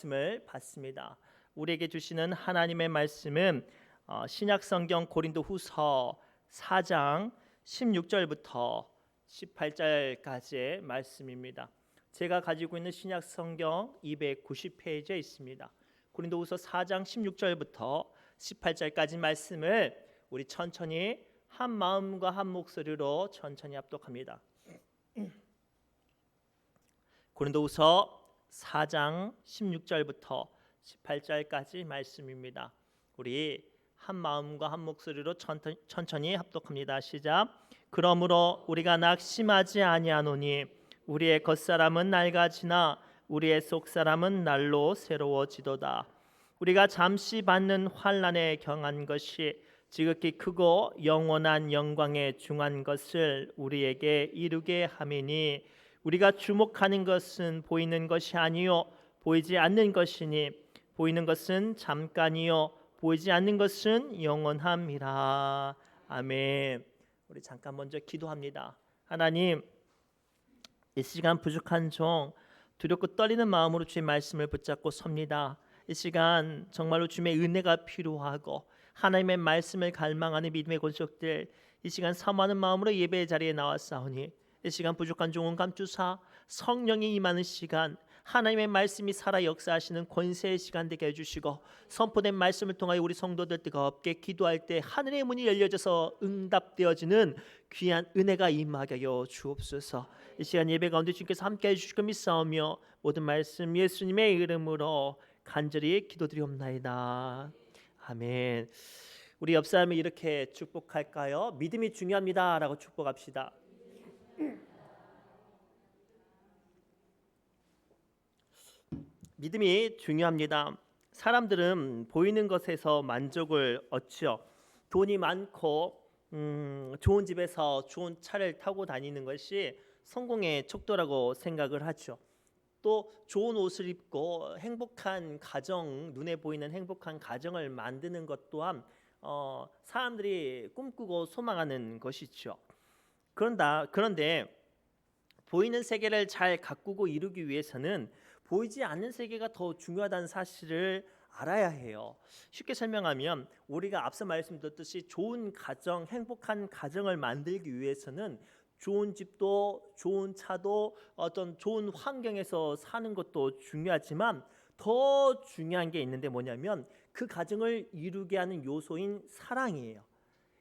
말씀을 받습니다. 우리에게 주시는 하나님의 말씀은 신약성경 고린도후서 4장 16절부터 18절까지의 말씀입니다. 제가 가지고 있는 신약성경 290페이지에 있습니다. 고린도후서 4장 16절부터 18절까지 말씀을 우리 천천히 한 마음과 한 목소리로 천천히 합독합니다. 고린도후서 4장 16절부터 18절까지 말씀입니다. 우리 한 마음과 한 목소리로 천천히 합독합니다. 시작. 그러므로 우리가 낙심하지 아니하노니 우리의 겉사람은 낡아지나 우리의 속사람은 날로 새로워지도다. 우리가 잠시 받는 환난에 경한 것이 지극히 크고 영원한 영광에 중한 것을 우리에게 이루게 함이니 우리가 주목하는 것은 보이는 것이 아니요 보이지 않는 것이니 보이는 것은 잠깐이요 보이지 않는 것은 영원함이라. 아멘. 우리 잠깐 먼저 기도합니다. 하나님, 이 시간 부족한 종 두렵고 떨리는 마음으로 주의 말씀을 붙잡고 섭니다. 이 시간 정말로 주님의 은혜가 필요하고 하나님의 말씀을 갈망하는 믿음의 권속들, 이 시간 사모하는 마음으로 예배의 자리에 나왔사오니 이 시간 부족한 종은 감추사 성령이 임하는 시간, 하나님의 말씀이 살아 역사하시는 권세의 시간 되게 해주시고 선포된 말씀을 통하여 우리 성도들 뜨겁게 기도할 때 하늘의 문이 열려져서 응답되어지는 귀한 은혜가 임하게 하여 주옵소서. 이 시간 예배 가운데 주님께서 함께 해주실 것 믿사오며 모든 말씀 예수님의 이름으로 간절히 기도드리옵나이다. 아멘. 우리 옆 사람을 이렇게 축복할까요? 믿음이 중요합니다 라고 축복합시다. 믿음이 중요합니다. 사람들은 보이는 것에서 만족을 얻죠. 돈이 많고 좋은 집에서 좋은 차를 타고 다니는 것이 성공의 척도라고 생각을 하죠. 또 좋은 옷을 입고 행복한 가정, 눈에 보이는 행복한 가정을 만드는 것 또한 사람들이 꿈꾸고 소망하는 것이죠. 그런데 보이는 세계를 잘 가꾸고 이루기 위해서는 보이지 않는 세계가 더 중요하다는 사실을 알아야 해요. 쉽게 설명하면 우리가 앞서 말씀드렸듯이 좋은 가정, 행복한 가정을 만들기 위해서는 좋은 집도 좋은 차도 어떤 좋은 환경에서 사는 것도 중요하지만 더 중요한 게 있는데 뭐냐면 그 가정을 이루게 하는 요소인 사랑이에요.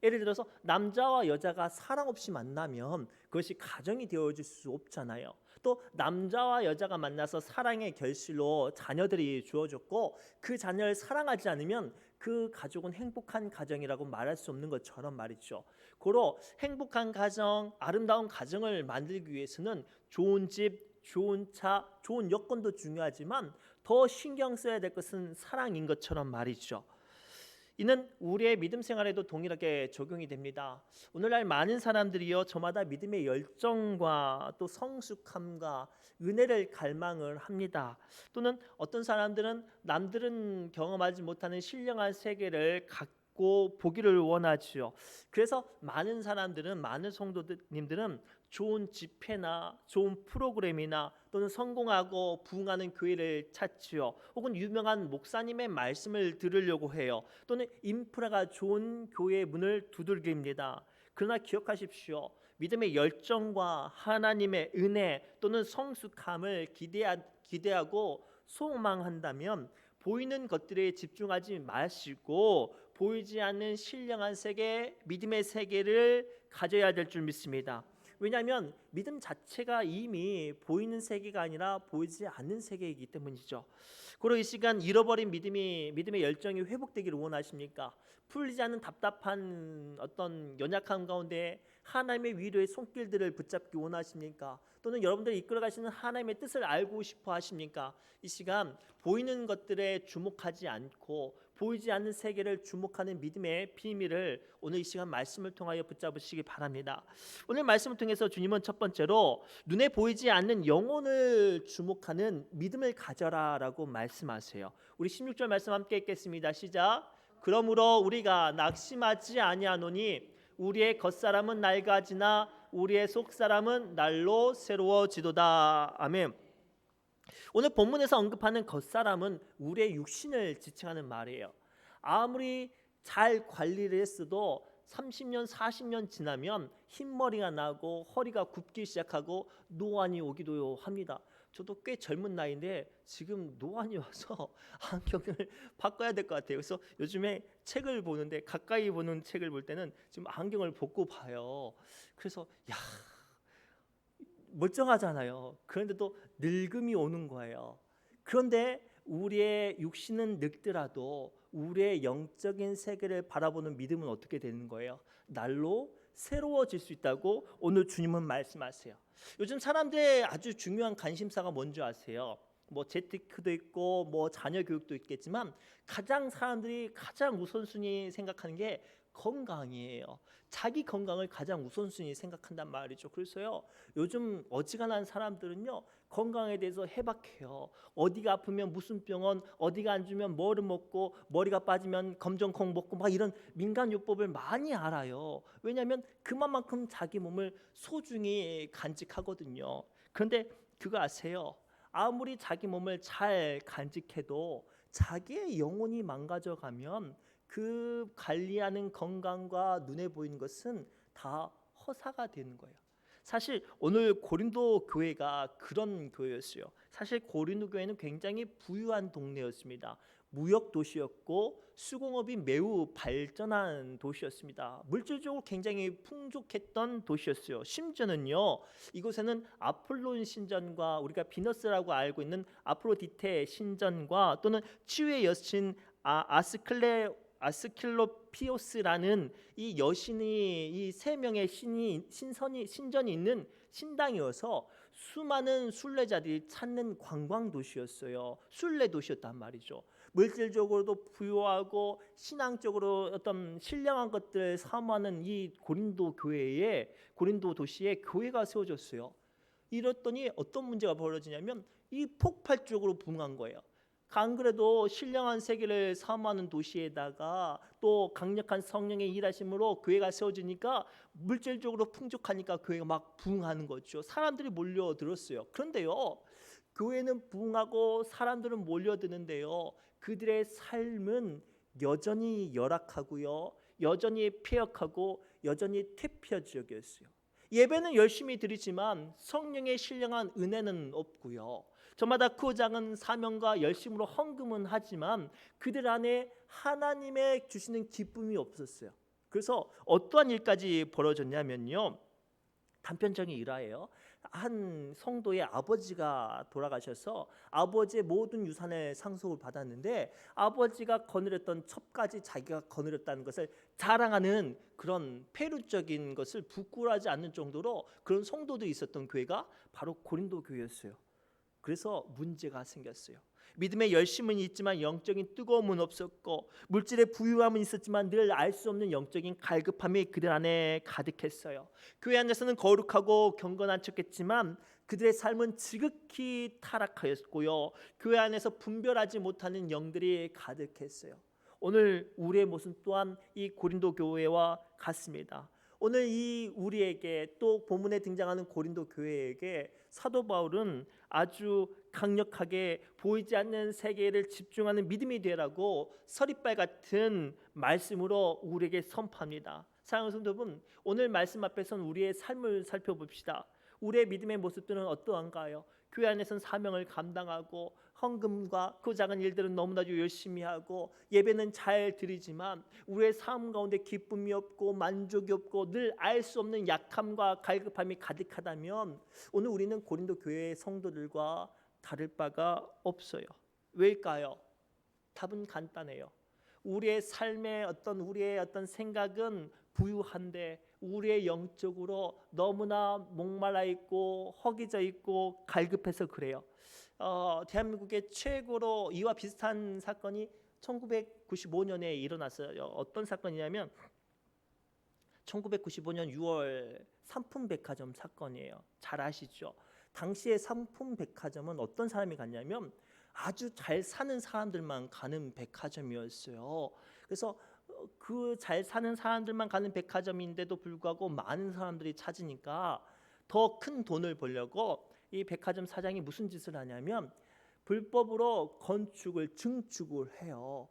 예를 들어서 남자와 여자가 사랑 없이 만나면 그것이 가정이 되어질 수 없잖아요. 또 남자와 여자가 만나서 사랑의 결실로 자녀들이 주어졌고 그 자녀를 사랑하지 않으면 그 가족은 행복한 가정이라고 말할 수 없는 것처럼 말이죠. 고로 행복한 가정, 아름다운 가정을 만들기 위해서는 좋은 집, 좋은 차, 좋은 여건도 중요하지만 더 신경 써야 될 것은 사랑인 것처럼 말이죠. 이는 우리의 믿음 생활에도 동일하게 적용이 됩니다. 오늘날 많은 사람들이요 저마다 믿음의 열정과 또 성숙함과 은혜를 갈망을 합니다. 또는 어떤 사람들은 남들은 경험하지 못하는 신령한 세계를 갖고 보기를 원하지요. 그래서 많은 사람들은, 많은 성도님들은 좋은 집회나 좋은 프로그램이나 또는 성공하고 부흥하는 교회를 찾지요. 혹은 유명한 목사님의 말씀을 들으려고 해요. 또는 인프라가 좋은 교회의 문을 두들깁니다. 그러나 기억하십시오. 믿음의 열정과 하나님의 은혜 또는 성숙함을 기대하고 소망한다면 보이는 것들에 집중하지 마시고 보이지 않는 신령한 세계, 믿음의 세계를 가져야 될 줄 믿습니다. 왜냐하면 믿음 자체가 이미 보이는 세계가 아니라 보이지 않는 세계이기 때문이죠. 그리고 이 시간 잃어버린 믿음의 열정이 회복되기를 원하십니까? 풀리지 않는 답답한 어떤 연약함 가운데 하나님의 위로의 손길들을 붙잡기 원하십니까? 또는 여러분들이 이끌어가시는 하나님의 뜻을 알고 싶어 하십니까? 이 시간 보이는 것들에 주목하지 않고 보이지 않는 세계를 주목하는 믿음의 비밀을 오늘 이 시간 말씀을 통하여 붙잡으시기 바랍니다. 오늘 말씀을 통해서 주님은 첫 번째로 눈에 보이지 않는 영혼을 주목하는 믿음을 가져라라고 말씀하세요. 우리 16절 말씀 함께 읽겠습니다. 시작. 그러므로 우리가 낙심하지 아니하노니 우리의 겉사람은 낡아지나 우리의 속사람은 날로 새로워지도다. 아멘. 오늘 본문에서 언급하는 겉사람은 우리의 육신을 지칭하는 말이에요. 아무리 잘 관리를 했어도 30년, 40년 지나면 흰머리가 나고 허리가 굽기 시작하고 노안이 오기도 합니다. 저도 꽤 젊은 나이인데 지금 노안이 와서 안경을 바꿔야 될 것 같아요. 그래서 요즘에 책을 보는데 가까이 보는 책을 볼 때는 지금 안경을 벗고 봐요. 그래서 야, 멀쩡하잖아요. 그런데도 늙음이 오는 거예요. 그런데 우리의 육신은 늙더라도 우리의 영적인 세계를 바라보는 믿음은 어떻게 되는 거예요? 날로 새로워질 수 있다고 오늘 주님은 말씀하세요. 요즘 사람들의 아주 중요한 관심사가 뭔지 아세요? 뭐 재테크도 있고 뭐 자녀 교육도 있겠지만 가장 사람들이 가장 우선순위 생각하는 게 건강이에요. 자기 건강을 가장 우선순위 생각한단 말이죠. 그래서요, 요즘 어지간한 사람들은요, 건강에 대해서 해박해요. 어디가 아프면 무슨 병원, 어디가 안 좋으면 뭐를 먹고, 머리가 빠지면 검정콩 먹고, 막 이런 민간요법을 많이 알아요. 왜냐하면 그만큼 자기 몸을 소중히 간직하거든요. 그런데 그거 아세요? 아무리 자기 몸을 잘 간직해도 자기의 영혼이 망가져가면 그 관리하는 건강과 눈에 보이는 것은 다 허사가 되는 거예요. 사실 오늘 고린도 교회가 그런 교회였어요. 사실 고린도 교회는 굉장히 부유한 동네였습니다. 무역 도시였고 수공업이 매우 발전한 도시였습니다. 물질적으로 굉장히 풍족했던 도시였어요. 심지어는요, 이곳에는 아폴론 신전과 우리가 비너스라고 알고 있는 아프로디테 신전과 또는 치유의 여신 아스클로피오스라는 이 여신이 이 세 명의 신전이 있는 신당이어서 수많은 순례자들이 찾는 관광 도시였어요. 순례 도시였단 말이죠. 물질적으로도 부유하고 신앙적으로 어떤 신령한 것들을 사모하는 이 고린도 도시에 교회가 세워졌어요. 이랬더니 어떤 문제가 벌어지냐면 이 폭발적으로 붕한 거예요. 안 그래도 신령한 세계를 사모하는 도시에다가 또 강력한 성령의 일하심으로 교회가 세워지니까 물질적으로 풍족하니까 교회가 막 부흥하는 거죠. 사람들이 몰려들었어요. 그런데요, 교회는 부흥하고 사람들은 몰려드는데요, 그들의 삶은 여전히 열악하고요, 여전히 폐역하고 여전히 퇴폐지역이었어요. 예배는 열심히 드리지만 성령의 신령한 은혜는 없고요, 저마다 크고 작은 사명과 열심으로 헌금은 하지만 그들 안에 하나님의 주시는 기쁨이 없었어요. 그래서 어떠한 일까지 벌어졌냐면요, 단편적인 일화예요. 한 성도의 아버지가 돌아가셔서 아버지의 모든 유산을 상속을 받았는데 아버지가 거느렸던 첩까지 자기가 거느렸다는 것을 자랑하는 그런 폐륜적인 것을 부끄러워하지 않는 정도로 그런 성도들이 있었던 교회가 바로 고린도 교회였어요. 그래서 문제가 생겼어요. 믿음의 열심은 있지만 영적인 뜨거움은 없었고, 물질의 부유함은 있었지만 늘 알 수 없는 영적인 갈급함이 그들 안에 가득했어요. 교회 안에서는 거룩하고 경건한 척했지만 그들의 삶은 지극히 타락하였고요, 교회 안에서 분별하지 못하는 영들이 가득했어요. 오늘 우리의 모습 또한 이 고린도 교회와 같습니다. 오늘 이 우리에게 또 본문에 등장하는 고린도 교회에게 사도 바울은 아주 강력하게 보이지 않는 세계를 집중하는 믿음이 되라고 서리발 같은 말씀으로 우리에게 선포합니다. 사랑하는 성도 여러분, 오늘 말씀 앞에서는 우리의 삶을 살펴봅시다. 우리의 믿음의 모습들은 어떠한가요? 교회 안에서는 사명을 감당하고 헌금과 그 작은 일들은 너무나도 열심히 하고 예배는 잘 드리지만 우리의 삶 가운데 기쁨이 없고 만족이 없고 늘 알 수 없는 약함과 갈급함이 가득하다면 오늘 우리는 고린도 교회의 성도들과 다를 바가 없어요. 왜일까요? 답은 간단해요. 우리의 어떤 생각은 부유한데 우리의 영적으로 너무나 목말라 있고 허기져 있고 갈급해서 그래요. 대한민국의 최고로 이와 비슷한 사건이 1995년에 일어났어요. 어떤 사건이냐면 1995년 6월 삼풍백화점 사건이에요. 잘 아시죠? 당시에 삼풍백화점은 어떤 사람이 갔냐면 아주 잘 사는 사람들만 가는 백화점이었어요. 그래서 그 잘 사는 사람들만 가는 백화점인데도 불구하고 많은 사람들이 찾으니까 더 큰 돈을 벌려고 이 백화점 사장이 무슨 짓을 하냐면 불법으로 건축을 증축을 해요.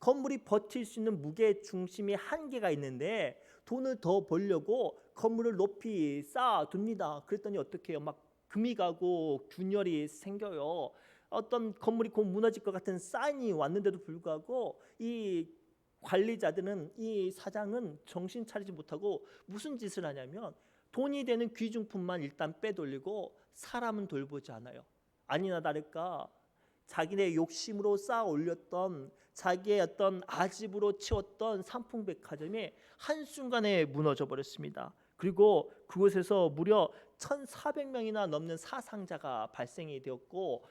건물이 버틸 수 있는 무게 중심이 한계가 있는데 돈을 더 벌려고 건물을 높이 쌓아둡니다. 그랬더니 어떻게 해요? 막 금이 가고 균열이 생겨요. 어떤 건물이 곧 무너질 것 같은 사인이 왔는데도 불구하고 이 관리자들은, 이 사장은 정신 차리지 못하고 무슨 짓을 하냐면 돈이 되는 귀중품만 일단 빼돌리고 사람은 돌보지 않아요. 아니나 다를까 자기네 욕심으로 쌓아 올렸던 자기의 어떤 아집으로 채웠던 삼풍백화점이 한순간에 무너져 버렸습니다. 그리고 그곳에서 무려 1,400명이나 넘는 사상자가 발생이 되었고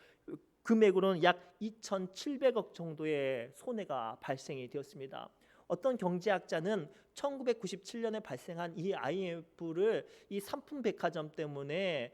금액으로는 약 2,700억 정도의 손해가 발생이 되었습니다. 어떤 경제학자는 1997년에 발생한 이 IMF를 이 삼풍백화점 때문에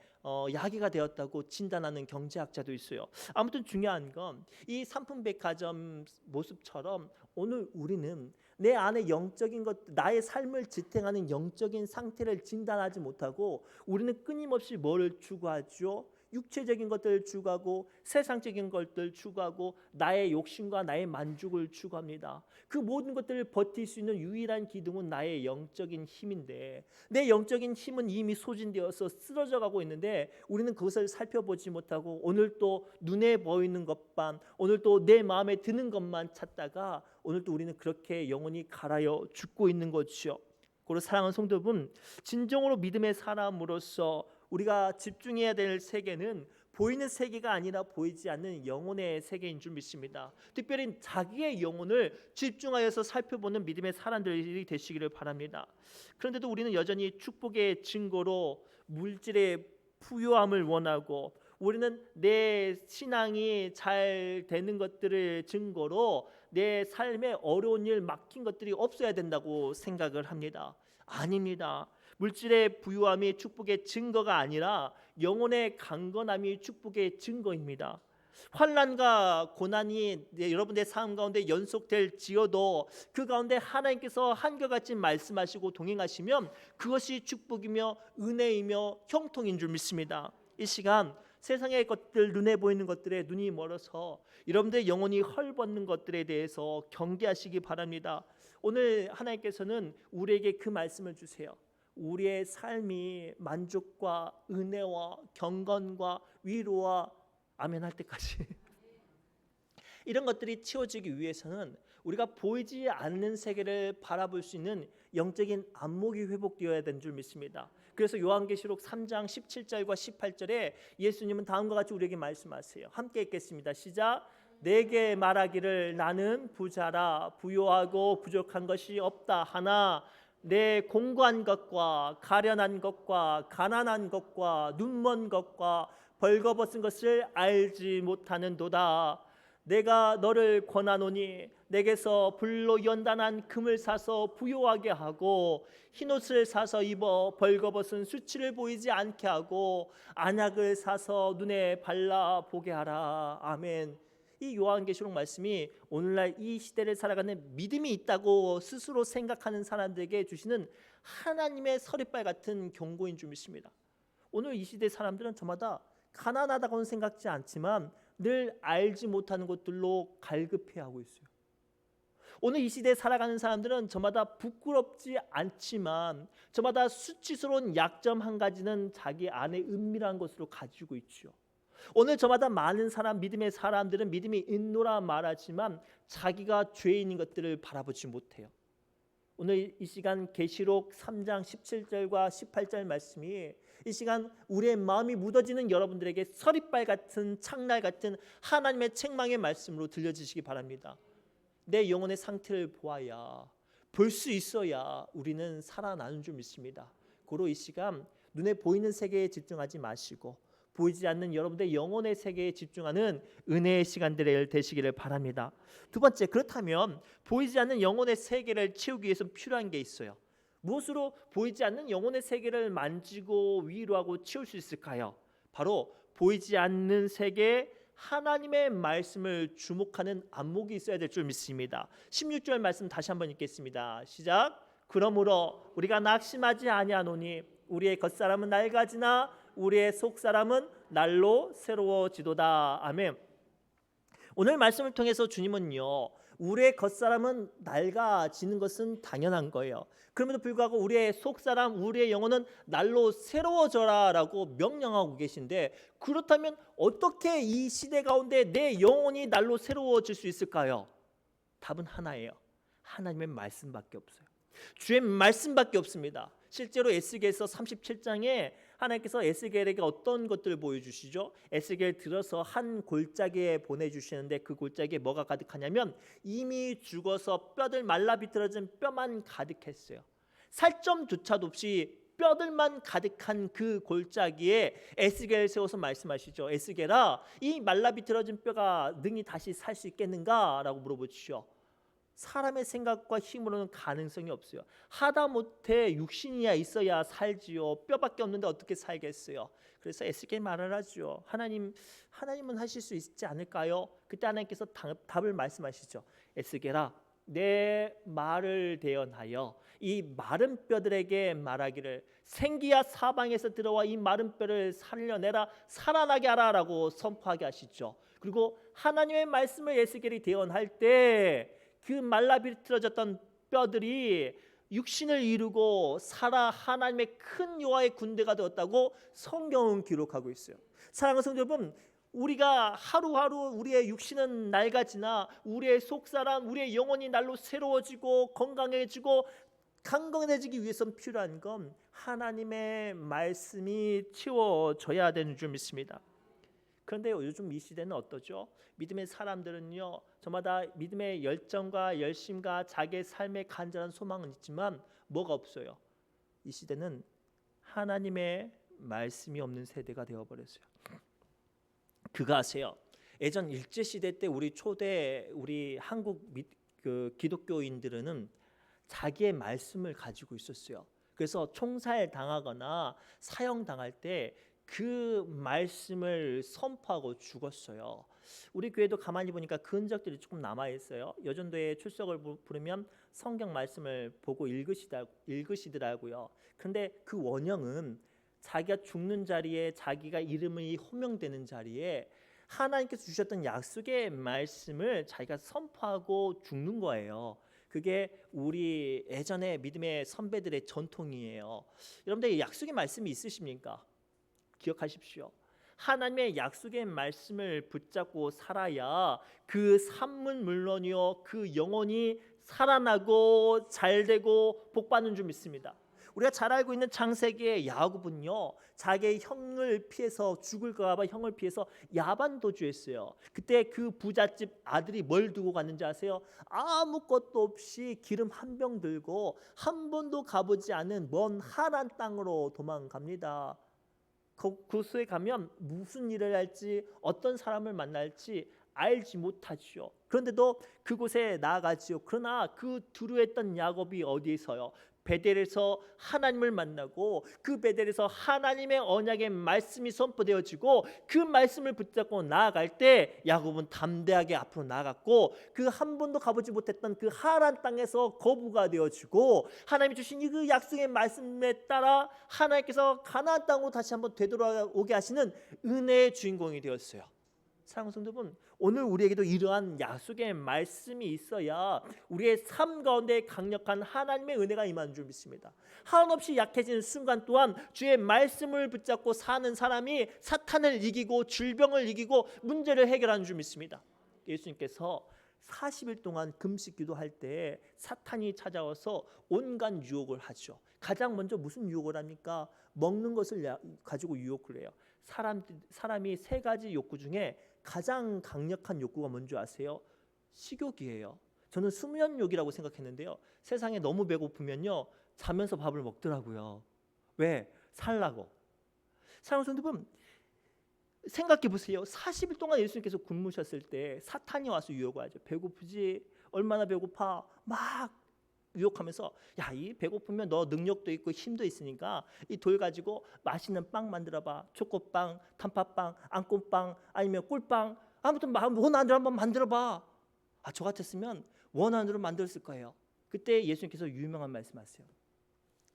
야기가 되었다고 진단하는 경제학자도 있어요. 아무튼 중요한 건 이 삼풍백화점 모습처럼 오늘 우리는 내 안에 영적인 것, 나의 삶을 지탱하는 영적인 상태를 진단하지 못하고 우리는 끊임없이 뭐를 추구하죠? 육체적인 것들을 추구하고 세상적인 것들을 추구하고 나의 욕심과 나의 만족을 추구합니다. 그 모든 것들을 버틸 수 있는 유일한 기둥은 나의 영적인 힘인데 내 영적인 힘은 이미 소진되어서 쓰러져 가고 있는데 우리는 그것을 살펴보지 못하고 오늘 또 눈에 보이는 것만, 오늘 또 내 마음에 드는 것만 찾다가 오늘 또 우리는 그렇게 영혼이 갈아여 죽고 있는 것이죠. 그리고 사랑하는 성도분, 진정으로 믿음의 사람으로서 우리가 집중해야 될 세계는 보이는 세계가 아니라 보이지 않는 영혼의 세계인 줄 믿습니다. 특별히 자기의 영혼을 집중하여서 살펴보는 믿음의 사람들이 되시기를 바랍니다. 그런데도 우리는 여전히 축복의 증거로 물질의 부유함을 원하고 우리는 내 신앙이 잘 되는 것들을 증거로 내 삶에 어려운 일 막힌 것들이 없어야 된다고 생각을 합니다. 아닙니다. 물질의 부유함이 축복의 증거가 아니라 영혼의 강건함이 축복의 증거입니다. 환난과 고난이 여러분의 삶 가운데 연속될지어도 그 가운데 하나님께서 한결같이 말씀하시고 동행하시면 그것이 축복이며 은혜이며 형통인 줄 믿습니다. 이 시간 세상의 것들, 눈에 보이는 것들에 눈이 멀어서 여러분들의 영혼이 헐벗는 것들에 대해서 경계하시기 바랍니다. 오늘 하나님께서는 우리에게 그 말씀을 주세요. 우리의 삶이 만족과 은혜와 경건과 위로와 아멘 할 때까지 이런 것들이 채워지기 위해서는 우리가 보이지 않는 세계를 바라볼 수 있는 영적인 안목이 회복되어야 되는 줄 믿습니다. 그래서 요한계시록 3장 17절과 18절에 예수님은 다음과 같이 우리에게 말씀하세요. 함께 읽겠습니다. 시작. 내게 말하기를 나는 부자라 부요하고 부족한 것이 없다 하나 내 공고한 것과 가련한 것과 가난한 것과 눈먼 것과 벌거벗은 것을 알지 못하는도다. 내가 너를 권하노니 내게서 불로 연단한 금을 사서 부요하게 하고 흰옷을 사서 입어 벌거벗은 수치를 보이지 않게 하고 안약을 사서 눈에 발라 보게 하라. 아멘. 이 요한계시록 말씀이 오늘날 이 시대를 살아가는 믿음이 있다고 스스로 생각하는 사람들에게 주시는 하나님의 서리발 같은 경고인 줄 믿습니다. 오늘 이 시대 사람들은 저마다 가난하다고는 생각지 않지만 늘 알지 못하는 것들로 갈급해하고 있어요. 오늘 이 시대에 살아가는 사람들은 저마다 부끄럽지 않지만 저마다 수치스러운 약점 한 가지는 자기 안에 은밀한 것으로 가지고 있죠. 오늘 저마다 많은 사람, 믿음의 사람들은 믿음이 있노라 말하지만 자기가 죄인인 것들을 바라보지 못해요. 오늘 이 시간 계시록 3장 17절과 18절 말씀이 이 시간 우리의 마음이 묻어지는 여러분들에게 서리발 같은 창날 같은 하나님의 책망의 말씀으로 들려지시기 바랍니다. 내 영혼의 상태를 보아야, 볼 수 있어야 우리는 살아나는 줄 믿습니다. 고로 이 시간 눈에 보이는 세계에 집중하지 마시고 보이지 않는 여러분들의 영혼의 세계에 집중하는 은혜의 시간들이 되시기를 바랍니다. 두 번째, 그렇다면 보이지 않는 영혼의 세계를 채우기 위해서 필요한 게 있어요. 무엇으로 보이지 않는 영혼의 세계를 만지고 위로하고 채울 수 있을까요? 바로 보이지 않는 세계에 하나님의 말씀을 주목하는 안목이 있어야 될 줄 믿습니다. 16절 말씀 다시 한번 읽겠습니다. 시작. 그러므로 우리가 낙심하지 아니하노니 우리의 겉사람은 낡아지나 우리의 속사람은 날로 새로워지도다. 아멘. 오늘 말씀을 통해서 주님은요, 우리의 겉사람은 낡아지는 것은 당연한 거예요. 그럼에도 불구하고 우리의 속사람, 우리의 영혼은 날로 새로워져라 라고 명령하고 계신데, 그렇다면 어떻게 이 시대 가운데 내 영혼이 날로 새로워질 수 있을까요? 답은 하나예요. 하나님의 말씀밖에 없어요. 주의 말씀밖에 없습니다. 실제로 에스겔서 37장에 하나님께서 에스겔에게 어떤 것들을 보여주시죠? 에스겔 들어서 한 골짜기에 보내주시는데, 그 골짜기에 뭐가 가득하냐면 이미 죽어서 뼈들 말라 비틀어진 뼈만 가득했어요. 살점조차도 없이 뼈들만 가득한 그 골짜기에 에스겔 세워서 말씀하시죠. 에스겔아, 이 말라 비틀어진 뼈가 능히 다시 살 수 있겠는가? 라고 물어보시죠. 사람의 생각과 힘으로는 가능성이 없어요. 하다못해 육신이야 있어야 살지요. 뼈밖에 없는데 어떻게 살겠어요? 그래서 에스겔 말을 하죠. 하나님은 하실 수 있지 않을까요? 그때 하나님께서 답을 말씀하시죠. 에스겔아, 내 말을 대언하여 이 마른 뼈들에게 말하기를 생기야 사방에서 들어와 이 마른 뼈를 살려내라, 살아나게 하라라고 선포하게 하시죠. 그리고 하나님의 말씀을 에스겔이 대언할 때 그 말라 비틀어졌던 뼈들이 육신을 이루고 살아 하나님의 큰 여호와의 군대가 되었다고 성경은 기록하고 있어요. 사랑하는 성도 여러분, 우리가 하루하루 우리의 육신은 낡아지나 우리의 속사람, 우리의 영혼이 날로 새로워지고 건강해지고 강건해지기 위해서는 필요한 건 하나님의 말씀이 채워져야 되는 줄 믿습니다. 그런데 요즘 이 시대는 어떠죠? 믿음의 사람들은요, 저마다 믿음의 열정과 열심과 자기의 삶의 간절한 소망은 있지만 뭐가 없어요? 이 시대는 하나님의 말씀이 없는 세대가 되어버렸어요. 그거 아세요? 예전 일제 시대 때 우리 한국 기독교인들은 자기의 말씀을 가지고 있었어요. 그래서 총살 당하거나 사형 당할 때 그 말씀을 선포하고 죽었어요. 우리 교회도 가만히 보니까 그 흔적들이 조금 남아 있어요. 여전도에 출석을 부르면 성경 말씀을 보고 읽으시더라고요. 근데 그 원형은 자기가 죽는 자리에, 자기가 이름이 호명되는 자리에 하나님께서 주셨던 약속의 말씀을 자기가 선포하고 죽는 거예요. 그게 우리 예전에 믿음의 선배들의 전통이에요. 여러분들 약속의 말씀이 있으십니까? 기억하십시오. 하나님의 약속의 말씀을 붙잡고 살아야 그 삶은 물론이요, 그 영혼이 살아나고 잘되고 복받는 줄 믿습니다. 우리가 잘 알고 있는 창세기의 야곱은요, 자기의 형을 피해서 죽을까 봐 형을 피해서 야반도주했어요. 그때 그 부잣집 아들이 뭘 두고 갔는지 아세요? 아무것도 없이 기름 한 병 들고 한 번도 가보지 않은 먼 하란 땅으로 도망갑니다. 그곳에 가면 무슨 일을 할지, 어떤 사람을 만날지 알지 못하지요. 그런데도 그곳에 나아가지요. 그러나 그 두려워했던 야곱이 어디에서요? 베델에서 하나님을 만나고 그 베델에서 하나님의 언약의 말씀이 선포되어지고 그 말씀을 붙잡고 나아갈 때 야곱은 담대하게 앞으로 나아갔고, 그 한 번도 가보지 못했던 그 하란 땅에서 거부가 되어지고 하나님이 주신 그 약속의 말씀에 따라 하나님께서 가나안 땅으로 다시 한번 되돌아오게 하시는 은혜의 주인공이 되었어요. 사랑하는 성도분, 오늘 우리에게도 이러한 약속의 말씀이 있어야 우리의 삶 가운데 강력한 하나님의 은혜가 임하는 줄 믿습니다. 한없이 약해지는 순간 또한 주의 말씀을 붙잡고 사는 사람이 사탄을 이기고 질병을 이기고 문제를 해결하는 줄 믿습니다. 예수님께서 40일 동안 금식 기도할 때 사탄이 찾아와서 온갖 유혹을 하죠. 가장 먼저 무슨 유혹을 합니까? 먹는 것을 가지고 유혹을 해요. 사람이 세 가지 욕구 중에 가장 강력한 욕구가 뭔지 아세요? 식욕이에요. 저는 수면욕이라고 생각했는데요, 세상에 너무 배고프면요 자면서 밥을 먹더라고요. 왜? 살라고. 사랑하는 성도분, 생각해 보세요. 40일 동안 예수님께서 굶으셨을 때 사탄이 와서 유혹을 하죠. 배고프지? 얼마나 배고파? 막 유혹하면서, 야, 이 배고프면 너 능력도 있고 힘도 있으니까 이 돌 가지고 맛있는 빵 만들어봐. 초코빵, 단팥빵, 앙꼬빵, 아니면 꿀빵, 아무튼 원하는 대로 한번 만들어봐. 저 같았으면 원하는 대로 만들었을 거예요. 그때 예수님께서 유명한 말씀하세요.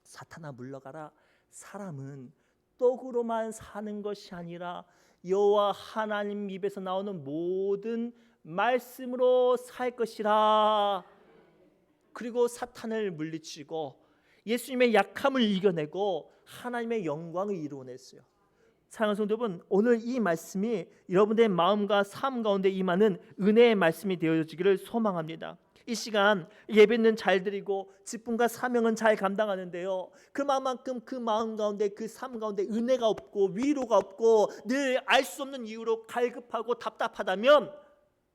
사탄아 물러가라. 사람은 떡으로만 사는 것이 아니라 여호와 하나님 입에서 나오는 모든 말씀으로 살 것이라. 그리고 사탄을 물리치고 예수님의 약함을 이겨내고 하나님의 영광을 이루어냈어요. 사랑하는 성도 여러분, 오늘 이 말씀이 여러분들의 마음과 삶 가운데 임하는 은혜의 말씀이 되어지기를 소망합니다. 이 시간 예배는 잘 드리고 직분과 사명은 잘 감당하는데요, 그만큼 그 마음 가운데, 그 삶 가운데 은혜가 없고 위로가 없고 늘 알 수 없는 이유로 갈급하고 답답하다면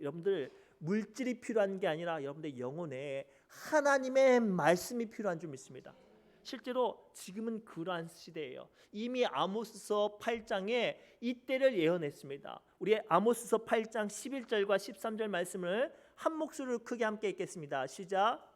여러분들 물질이 필요한 게 아니라 여러분들 영혼에 하나님의 말씀이 필요한 줄 믿습니다. 실제로 지금은 그러한 시대예요. 이미 아모스서 8장에 이때를 예언했습니다. 우리 아모스서 8장 11절과 13절 말씀을 한 목소리로 크게 함께 읽겠습니다. 시작.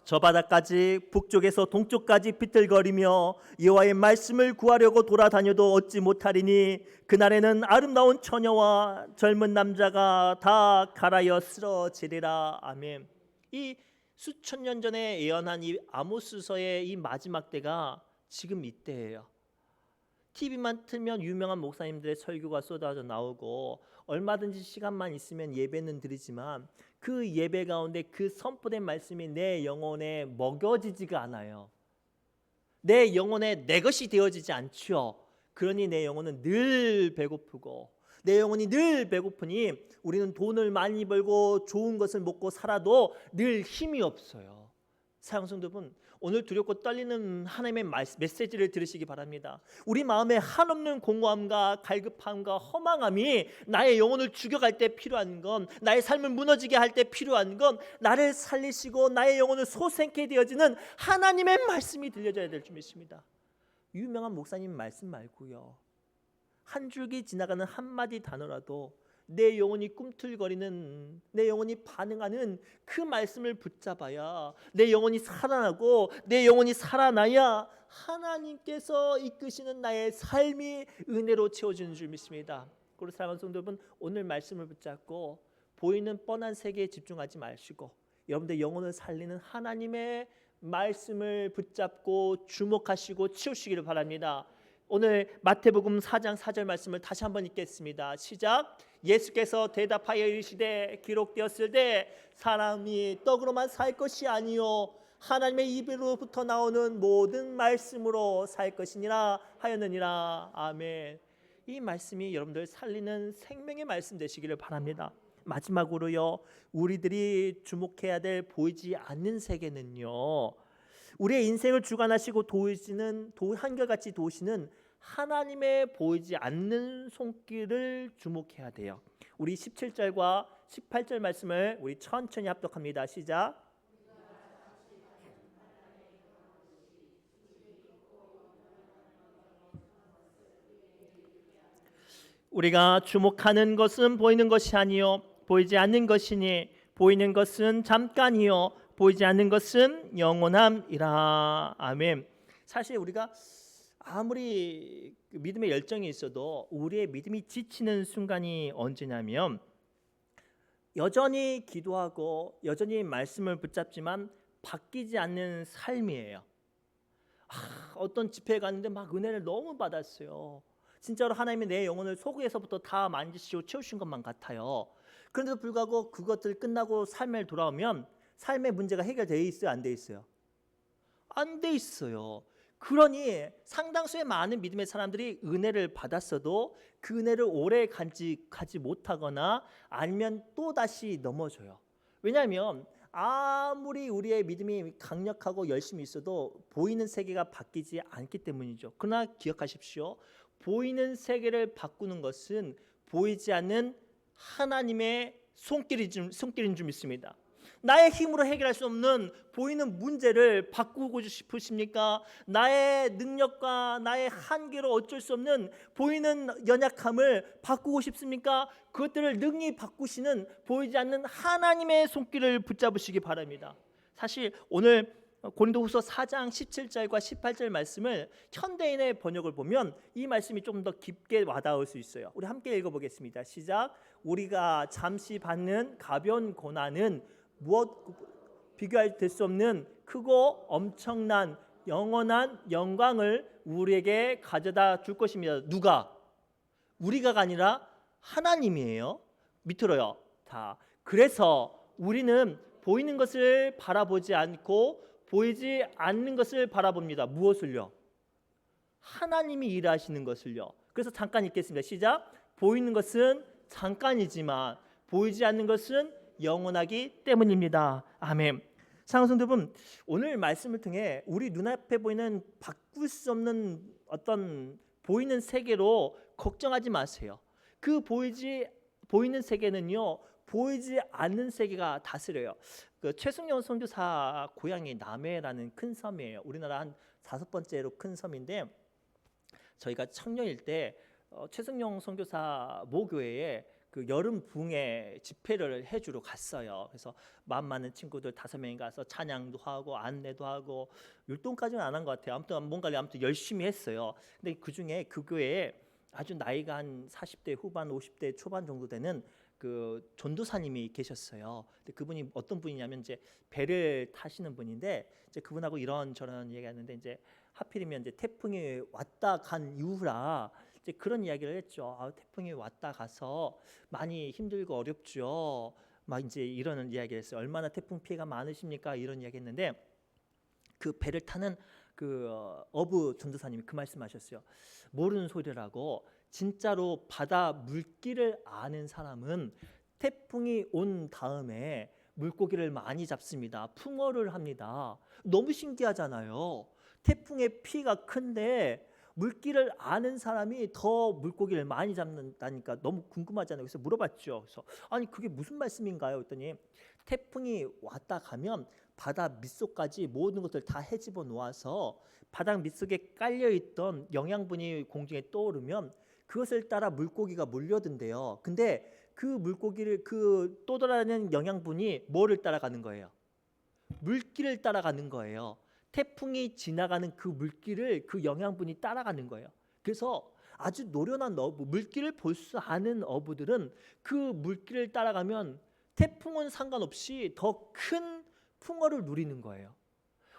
저 바다까지 북쪽에서 동쪽까지 비틀거리며 여호와의 말씀을 구하려고 돌아다녀도 얻지 못하리니 그날에는 아름다운 처녀와 젊은 남자가 다 갈아여 쓰러지리라. 아멘. 이 수천 년 전에 예언한 이 아모스서의 이 마지막 때가 지금 이때예요. TV만 틀면 유명한 목사님들의 설교가 쏟아져 나오고 얼마든지 시간만 있으면 예배는 드리지만 그 예배 가운데 그 선포된 말씀이 내 영혼에 먹여지지가 않아요. 내 영혼에 내 것이 되어지지 않죠. 그러니 내 영혼은 늘 배고프고, 내 영혼이 늘 배고프니 우리는 돈을 많이 벌고 좋은 것을 먹고 살아도 늘 힘이 없어요. 사랑하는 성도 여러분, 오늘 두렵고 떨리는 하나님의 메시지를 들으시기 바랍니다. 우리 마음에 한없는 공허함과 갈급함과 허망함이 나의 영혼을 죽여갈 때 필요한 건, 나의 삶을 무너지게 할 때 필요한 건 나를 살리시고 나의 영혼을 솟게 되어지는 하나님의 말씀이 들려져야 될 줄 믿습니다. 유명한 목사님 말씀 말고요, 한 줄기 지나가는 한마디 단어라도 내 영혼이 꿈틀거리는, 내 영혼이 반응하는 그 말씀을 붙잡아야 내 영혼이 살아나고, 내 영혼이 살아나야 하나님께서 이끄시는 나의 삶이 은혜로 채워지는 줄 믿습니다. 그리고 사랑하는 성도 여러분, 오늘 말씀을 붙잡고 보이는 뻔한 세계에 집중하지 마시고 여러분들 영혼을 살리는 하나님의 말씀을 붙잡고 주목하시고 치우시기를 바랍니다. 오늘 마태복음 4장 4절 말씀을 다시 한번 읽겠습니다. 시작. 예수께서 대답하여 이르시되 기록되었을 때 사람이 떡으로만 살 것이 아니요 하나님의 입으로부터 나오는 모든 말씀으로 살 것이니라 하였느니라. 아멘. 이 말씀이 여러분들 살리는 생명의 말씀 되시기를 바랍니다. 마지막으로요, 우리들이 주목해야 될 보이지 않는 세계는요, 우리의 인생을 주관하시고 도우시는, 한결같이 도우시는 하나님의 보이지 않는 손길을 주목해야 돼요. 우리 17절과 18절 말씀을 우리 천천히 합독합니다. 시작. 우리가 주목하는 것은 보이는 것이 아니요 보이지 않는 것이니 보이는 것은 잠깐이요 보이지 않는 것은 영원함이라. 아멘. 사실 우리가 아무리 믿음의 열정이 있어도 우리의 믿음이 지치는 순간이 언제냐면, 여전히 기도하고 여전히 말씀을 붙잡지만 바뀌지 않는 삶이에요. 어떤 집회에 갔는데 막 은혜를 너무 받았어요. 진짜로 하나님이 내 영혼을 속에서부터 다 만지시고 채우신 것만 같아요. 그런데도 불구하고 그것들 끝나고 삶에 돌아오면 삶의 문제가 해결되어 있어요? 안 돼 있어요? 안 돼 있어요. 그러니 상당수의 많은 믿음의 사람들이 은혜를 받았어도 그 은혜를 오래 간직하지 못하거나 아니면 또다시 넘어져요. 왜냐하면 아무리 우리의 믿음이 강력하고 열심히 있어도 보이는 세계가 바뀌지 않기 때문이죠. 그러나 기억하십시오. 보이는 세계를 바꾸는 것은 보이지 않는 하나님의 손길인 줄 믿습니다. 나의 힘으로 해결할 수 없는 보이는 문제를 바꾸고 싶으십니까? 나의 능력과 나의 한계로 어쩔 수 없는 보이는 연약함을 바꾸고 싶습니까? 그것들을 능히 바꾸시는 보이지 않는 하나님의 손길을 붙잡으시기 바랍니다. 사실 오늘 고린도후서 4장 17절과 18절 말씀을 현대인의 번역을 보면 이 말씀이 좀 더 깊게 와닿을 수 있어요. 우리 함께 읽어보겠습니다. 시작. 우리가 잠시 받는 가벼운 고난은 무엇 비교할 수 없는 크고 엄청난 영원한 영광을 우리에게 가져다 줄 것입니다. 누가? 우리가가 아니라 하나님이에요. 밑으로요. 자, 그래서 우리는 보이는 것을 바라보지 않고 보이지 않는 것을 바라봅니다. 무엇을요? 하나님이 일하시는 것을요. 그래서 잠깐 읽겠습니다. 시작. 보이는 것은 잠깐이지만 보이지 않는 것은 영원하기 때문입니다. 아멘. 사랑하는 성도분, 오늘 말씀을 통해 우리 눈앞에 보이는 바꿀 수 없는 어떤 보이는 세계로 걱정하지 마세요. 그 보이는 세계는요, 보이지 않는 세계가 다스려요. 그 최승용 선교사 고향이 남해라는 큰 섬이에요. 우리나라 한 5번째로 큰 섬인데, 저희가 청년일 때 최승용 선교사 모교회에 그 여름 붕에 집회를 해주러 갔어요. 그래서 마음 많은 친구들 5명이 가서 찬양도 하고 안내도 하고 율동까지는 안 한 것 같아요. 아무튼 열심히 했어요. 근데 그 중에 그 교회에 아주 나이가 한 40대 후반, 50대 초반 정도 되는 그 전도사님이 계셨어요. 근데 그분이 어떤 분이냐면 이제 배를 타시는 분인데, 이제 그분하고 이런저런 얘기하는데, 이제 하필이면 이제 태풍이 왔다 간 이후라 이제 그런 이야기를 했죠. 태풍이 왔다 가서 많이 힘들고 어렵죠. 막 이제 이런 이야기를 했어요. 얼마나 태풍 피해가 많으십니까? 이런 이야기했는데, 그 배를 타는 그 어부 전도사님이 그 말씀하셨어요. 모르는 소리라고. 진짜로 바다 물길을 아는 사람은 태풍이 온 다음에 물고기를 많이 잡습니다. 풍어를 합니다. 너무 신기하잖아요. 태풍의 피가 큰데 물길을 아는 사람이 더 물고기를 많이 잡는다니까 너무 궁금하잖아요. 그래서 물어봤죠. 그래서 아니 그게 무슨 말씀인가요? 했더니 태풍이 왔다 가면 바다 밑속까지 모든 것을 다 헤집어 놓아서 바닥 밑속에 깔려있던 영양분이 공중에 떠오르면 그것을 따라 물고기가 몰려든대요. 근데 그 물고기를 그 떠돌아다니는 영양분이 뭐를 따라가는 거예요? 물길을 따라가는 거예요. 태풍이 지나가는 그 물길을 그 영양분이 따라가는 거예요. 그래서 아주 노련한 어부, 물길을 볼 수 아는 어부들은 그 물길을 따라가면 태풍은 상관없이 더 큰 풍어를 누리는 거예요.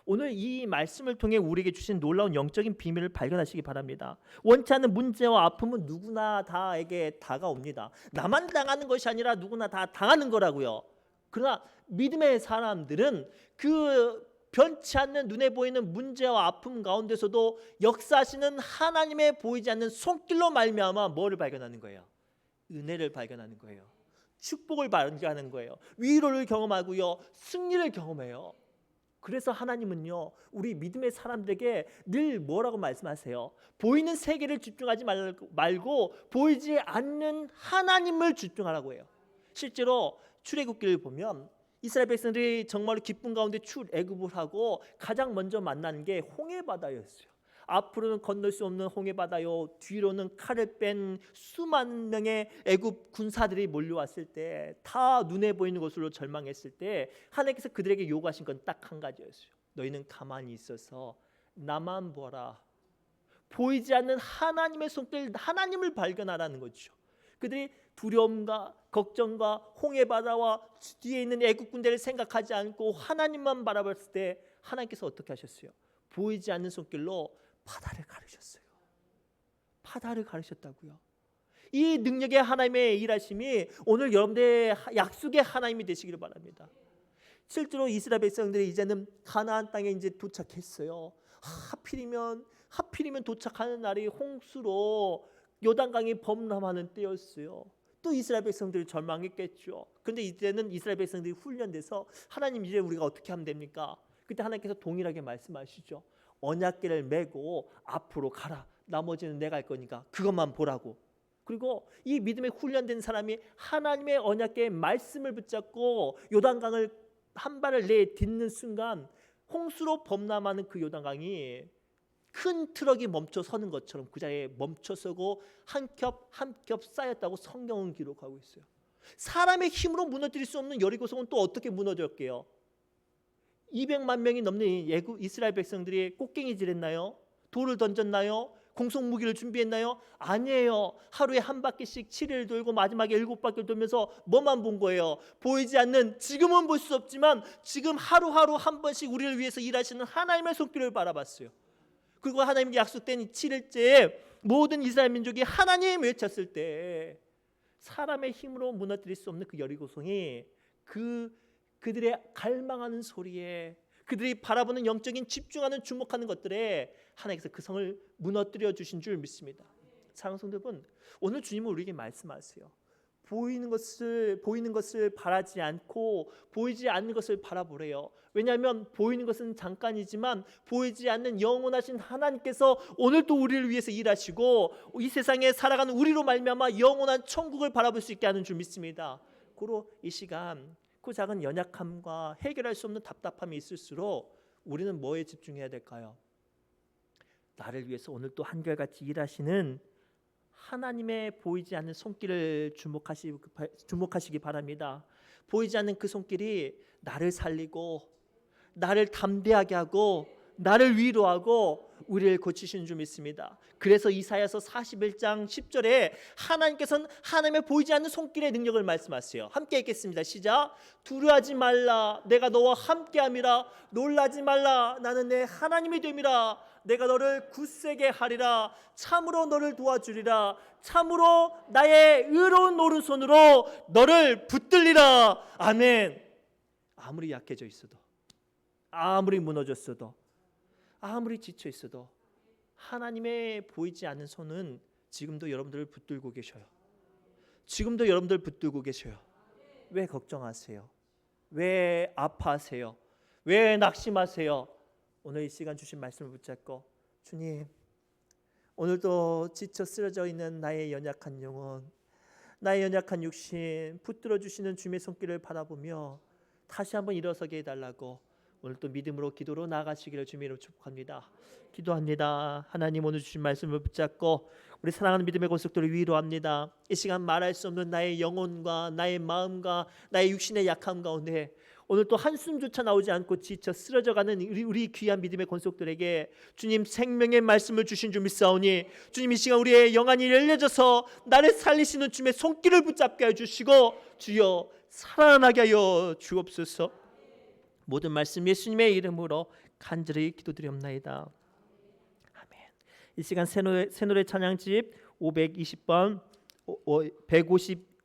오늘 이 말씀을 통해 우리에게 주신 놀라운 영적인 비밀을 발견하시기 바랍니다. 원치 않는 문제와 아픔은 누구나 다에게 다가옵니다. 나만 당하는 것이 아니라 누구나 다 당하는 거라고요. 그러나 믿음의 사람들은 그 변치 않는 눈에 보이는 문제와 아픔 가운데서도 역사하시는 하나님의 보이지 않는 손길로 말미암아 뭐를 발견하는 거예요? 은혜를 발견하는 거예요. 축복을 발견하는 거예요. 위로를 경험하고요, 승리를 경험해요. 그래서 하나님은요, 우리 믿음의 사람들에게 늘 뭐라고 말씀하세요? 보이는 세계를 집중하지 말고 보이지 않는 하나님을 집중하라고 해요. 실제로 출애굽기를 보면 이스라엘 백성들이 정말로 기쁨 가운데 출애굽을 하고 가장 먼저 만나는 게 홍해바다였어요. 앞으로는 건널 수 없는 홍해바다요, 뒤로는 칼을 뺀 수만 명의 애굽 군사들이 몰려왔을 때, 다 눈에 보이는 것으로 절망했을 때 하나님께서 그들에게 요구하신 건 딱 한 가지였어요. 너희는 가만히 있어서 나만 보라. 보이지 않는 하나님의 손길, 하나님을 발견하라는 거죠. 그들이 두려움과 걱정과 홍해바다와 뒤에 있는 애국 군대를 생각하지 않고 하나님만 바라봤을 때 하나님께서 어떻게 하셨어요? 보이지 않는 손길로 바다를 가르셨어요. 바다를 가르셨다고요. 이 능력의 하나님의 일하심이 오늘 여러분들의 약속의 하나님이 되시기를 바랍니다. 실제로 이스라엘 백성들이 이제는 가나안 땅에 이제 도착했어요. 하필이면 도착하는 날이 홍수로 요단강이 범람하는 때였어요. 또 이스라엘 백성들이 절망했겠죠. 그런데 이제는 이스라엘 백성들이 훈련돼서 하나님 이제 우리가 어떻게 하면 됩니까? 그때 하나님께서 동일하게 말씀하시죠. 언약궤를 메고 앞으로 가라. 나머지는 내가 할 거니까 그것만 보라고. 그리고 이 믿음에 훈련된 사람이 하나님의 언약궤의 말씀을 붙잡고 요단강을 한 발을 내딛는 순간 홍수로 범람하는 그 요단강이 큰 트럭이 멈춰 서는 것처럼 그 자리에 멈춰 서고 한 겹 한 겹 쌓였다고 성경은 기록하고 있어요. 사람의 힘으로 무너뜨릴 수 없는 여리고성은 또 어떻게 무너졌게요? 200만 명이 넘는 이스라엘 백성들이 꽃갱이질했나요? 돌을 던졌나요? 공속 무기를 준비했나요? 아니에요. 하루에 한 바퀴씩 7일 돌고 마지막에 7바퀴를 돌면서 뭐만 본 거예요? 보이지 않는, 지금은 볼 수 없지만 지금 하루하루 한 번씩 우리를 위해서 일하시는 하나님의 손길을 바라봤어요. 그리고 하나님께 약속된 7일째에 모든 이스라엘 민족이 하나님 외쳤을 때 사람의 힘으로 무너뜨릴 수 없는 그 여리고성이 그들의 갈망하는 소리에, 그들이 바라보는 영적인 집중하는 주목하는 것들에 하나님께서 그 성을 무너뜨려 주신 줄 믿습니다. 사랑하는 성도 여러분, 오늘 주님은 우리에게 말씀하세요. 보이는 것을 바라지 않고 보이지 않는 것을 바라보래요. 왜냐하면 보이는 것은 잠깐이지만 보이지 않는 영원하신 하나님께서 오늘 또 우리를 위해서 일하시고 이 세상에 살아가는 우리로 말미암아 영원한 천국을 바라볼 수 있게 하는 줄 믿습니다. 고로 이 시간 그 작은 연약함과 해결할 수 없는 답답함이 있을수록 우리는 뭐에 집중해야 될까요? 나를 위해서 오늘 또 한결같이 일하시는 하나님의 보이지 않는 손길을 주목하시기 바랍니다. 보이지 않는 그 손길이 나를 살리고 나를 담대하게 하고 나를 위로하고 우리를 고치시는 줄 믿습니다. 그래서 이사야서 41장 10절에 하나님께서는 하나님의 보이지 않는 손길의 능력을 말씀하세요. 함께 읽겠습니다. 시작. 두려워하지 말라, 내가 너와 함께함이라. 놀라지 말라, 나는 내 하나님이 됨이라. 내가 너를 굳세게 하리라. 참으로 너를 도와주리라. 참으로 나의 의로운 오른손으로 너를 붙들리라. 아멘. 아무리 약해져 있어도, 아무리 무너졌어도, 아무리 지쳐 있어도 하나님의 보이지 않는 손은 지금도 여러분들을 붙들고 계셔요. 지금도 여러분들 붙들고 계셔요. 왜 걱정하세요? 왜 아파하세요? 왜 낙심하세요? 오늘 이 시간 주신 말씀을 붙잡고, 주님, 오늘도 지쳐 쓰러져 있는 나의 연약한 영혼, 나의 연약한 육신 붙들어 주시는 주님의 손길을 바라보며 다시 한번 일어서게 해달라고 오늘 또 믿음으로 기도로 나아가시기를 주님으로 축복합니다. 기도합니다. 하나님, 오늘 주신 말씀을 붙잡고 우리 사랑하는 믿음의 권속들을 위로합니다. 이 시간 말할 수 없는 나의 영혼과 나의 마음과 나의 육신의 약함 가운데 오늘 또 한숨조차 나오지 않고 지쳐 쓰러져가는 우리 귀한 믿음의 권속들에게 주님 생명의 말씀을 주신 줄 믿사오니 주님 이 시간 우리의 영안이 열려져서 나를 살리시는 주님의 손길을 붙잡게 해주시고 주여 살아나게 하여 주옵소서. 모든 말씀 예수님의 이름으로 간절히 기도드리옵나이다. 아멘. 이 시간 새 노래 찬양집 520번 150